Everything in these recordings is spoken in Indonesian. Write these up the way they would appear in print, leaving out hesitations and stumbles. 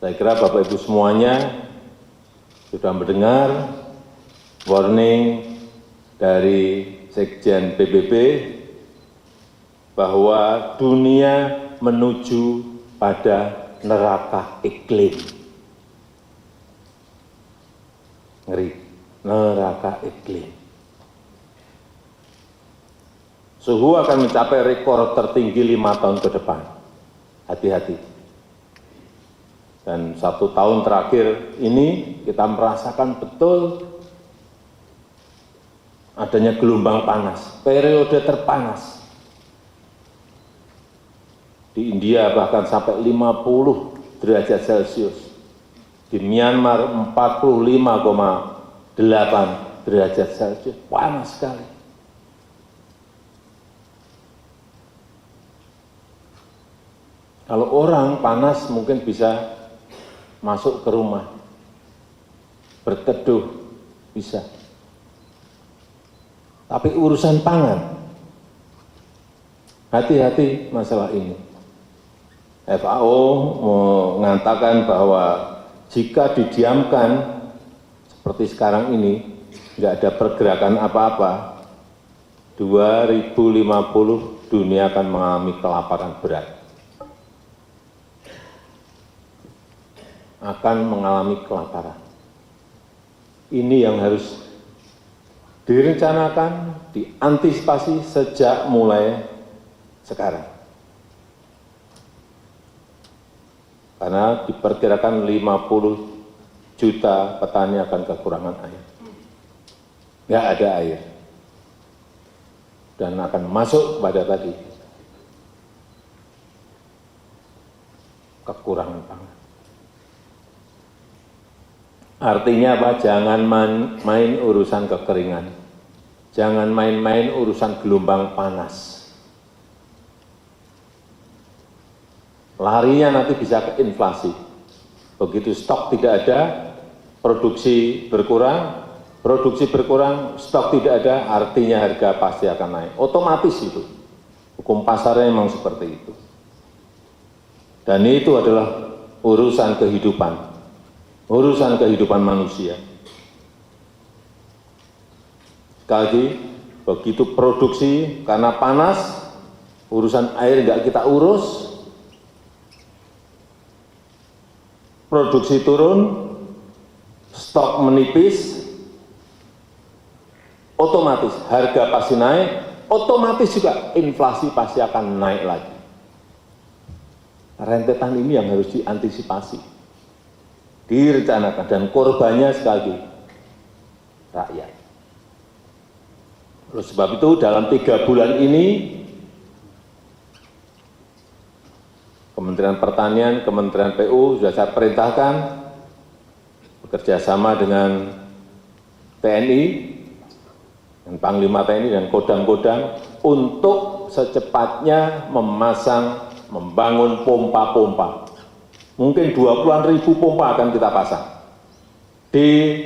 Saya kira Bapak Ibu semuanya sudah mendengar warning dari Sekjen PBB bahwa dunia menuju pada neraka iklim. Ngeri, neraka iklim. Suhu akan mencapai rekor tertinggi 5 tahun ke depan. Hati-hati. Dan 1 tahun terakhir ini kita merasakan betul adanya gelombang panas, periode terpanas. Di India bahkan sampai 50 derajat Celcius. Di Myanmar 45,8 derajat Celcius. Panas sekali. Kalau orang panas mungkin bisa masuk ke rumah, berteduh, bisa. Tapi urusan pangan, hati-hati masalah ini. FAO mengatakan bahwa jika didiamkan seperti sekarang ini, nggak ada pergerakan apa-apa, 2050 dunia akan mengalami kelaparan berat. Akan mengalami kelaparan. Ini yang harus direncanakan, diantisipasi sejak mulai sekarang. Karena diperkirakan 50 juta petani akan kekurangan air. Nggak ada air. Dan akan masuk pada tadi kekurangan pangan. Artinya apa? Jangan main urusan kekeringan. Jangan main-main urusan gelombang panas. Larinya nanti bisa ke inflasi. Begitu stok tidak ada, produksi berkurang, stok tidak ada, artinya harga pasti akan naik. Otomatis itu. Hukum pasarnya memang seperti itu. Dan itu adalah urusan kehidupan. Urusan kehidupan manusia. Sekali lagi, begitu produksi karena panas, urusan air nggak kita urus, produksi turun, stok menipis, otomatis harga pasti naik, otomatis juga inflasi pasti akan naik lagi. Rentetan ini yang harus diantisipasi. Direncanakan dan korbannya sekali lagi rakyat. Oleh sebab itu dalam 3 bulan ini Kementerian Pertanian, Kementerian PU sudah saya perintahkan bekerja sama dengan TNI, dan Panglima TNI dan Kodam-Kodam untuk secepatnya membangun pompa-pompa. Mungkin 20-an ribu pompa akan kita pasang di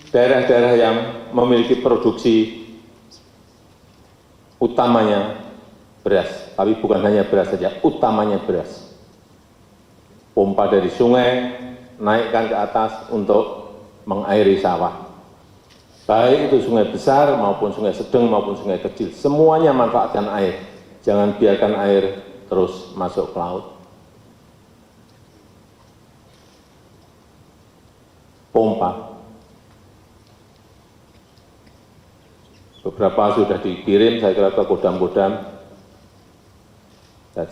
daerah-daerah yang memiliki produksi utamanya beras, tapi bukan hanya beras saja, utamanya beras. Pompa dari sungai, naikkan ke atas untuk mengairi sawah. Baik itu sungai besar maupun sungai sedang maupun sungai kecil, semuanya manfaatkan air. Jangan biarkan air terus masuk ke laut. Pompa. Beberapa sudah dikirim, saya kira ke Kodam-Kodam.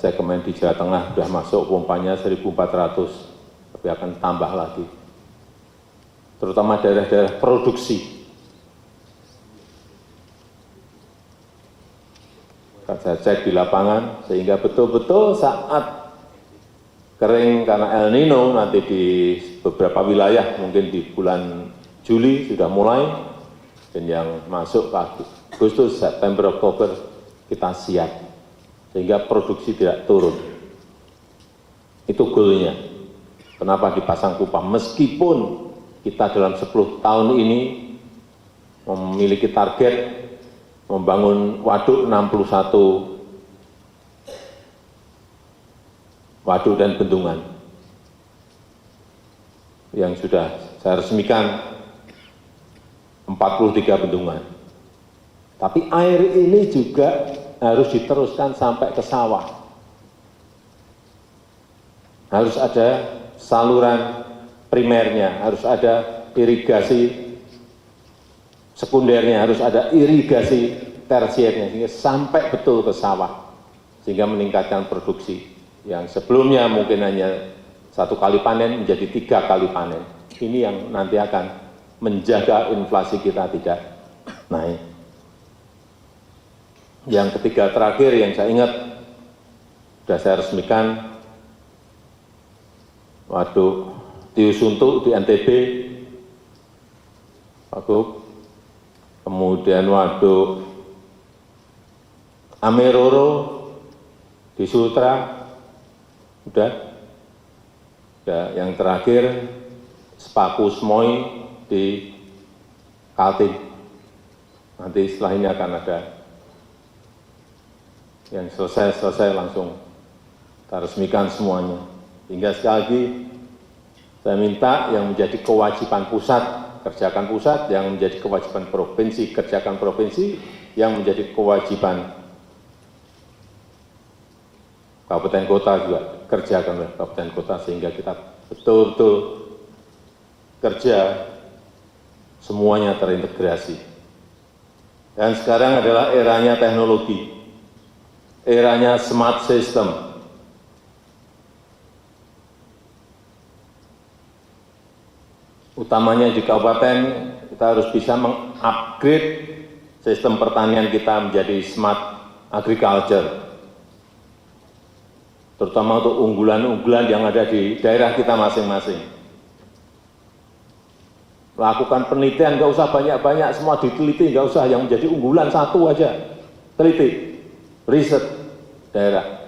Saya kemarin di Jawa Tengah sudah masuk pompanya 1.400, tapi akan tambah lagi. Terutama daerah-daerah produksi. Akan saya cek di lapangan, sehingga betul-betul saat kering karena El Nino nanti di beberapa wilayah mungkin di bulan Juli sudah mulai, dan yang masuk ke Agustus, September, Oktober kita siap sehingga produksi tidak turun. Itu goalnya. Kenapa dipasang pipa? Meskipun kita dalam 10 tahun ini memiliki target membangun waduk 61 waduk dan bendungan. yang sudah saya resmikan 43 bendungan. Tapi air ini juga harus diteruskan sampai ke sawah. Harus ada saluran primernya, harus ada irigasi sekundernya, harus ada irigasi tersiernya, sehingga sampai betul ke sawah, sehingga meningkatkan produksi yang sebelumnya mungkin hanya 1 kali panen menjadi 3 kali panen. Ini yang nanti akan menjaga inflasi kita tidak naik. Yang ketiga terakhir yang saya ingat, sudah saya resmikan, waduk Tiusuntuk di NTB, kemudian waduk Ameroro di Sultra, sudah. Ya, yang terakhir Sepaku Smoi di Kaltim. Nanti setelah ini akan ada yang selesai langsung kita resmikan semuanya. Hingga sekali lagi saya minta yang menjadi kewajiban pusat, kerjakan pusat, yang menjadi kewajiban provinsi, kerjakan provinsi, yang menjadi kewajiban kabupaten kota juga kerjakan oleh kabupaten kota, sehingga kita betul-betul kerja semuanya terintegrasi. Dan sekarang adalah eranya teknologi, eranya smart system. Utamanya di kabupaten, kita harus bisa mengupgrade sistem pertanian kita menjadi smart agriculture, terutama untuk unggulan-unggulan yang ada di daerah kita masing-masing. Lakukan penelitian, nggak usah banyak-banyak, semua diteliti, nggak usah yang menjadi unggulan satu aja, teliti, riset daerah.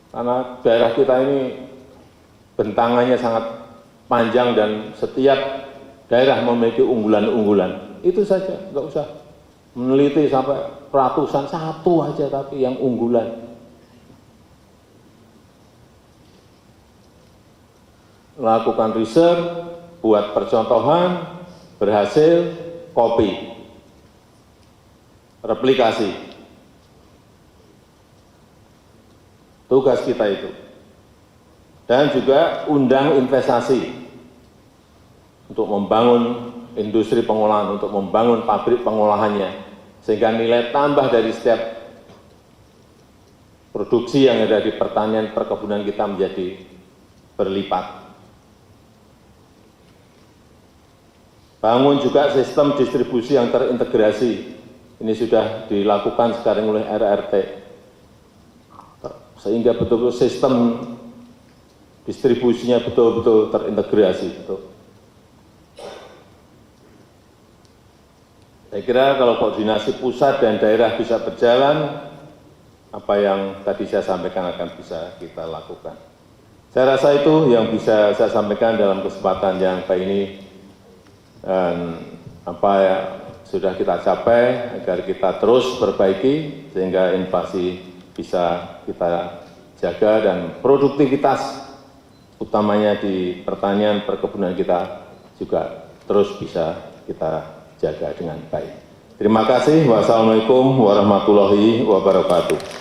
Karena daerah kita ini bentangannya sangat panjang dan setiap daerah memiliki unggulan-unggulan. Itu saja, nggak usah meneliti sampai ratusan, satu aja tapi yang unggulan. Lakukan riset, buat percontohan, berhasil, copy, replikasi. Tugas kita itu. Dan juga undang investasi untuk membangun industri pengolahan, untuk membangun pabrik pengolahannya, sehingga nilai tambah dari setiap produksi yang ada di pertanian perkebunan kita menjadi berlipat. Bangun juga sistem distribusi yang terintegrasi. Ini sudah dilakukan sekarang oleh RRT. Sehingga betul-betul sistem distribusinya betul-betul terintegrasi. Saya kira kalau koordinasi pusat dan daerah bisa berjalan, apa yang tadi saya sampaikan akan bisa kita lakukan. Saya rasa itu yang bisa saya sampaikan dalam kesempatan yang baik ini. Dan apa yang sudah kita capai agar kita terus perbaiki sehingga inflasi bisa kita jaga dan produktivitas utamanya di pertanian perkebunan kita juga terus bisa kita jaga dengan baik. Terima kasih. Wassalamualaikum warahmatullahi wabarakatuh.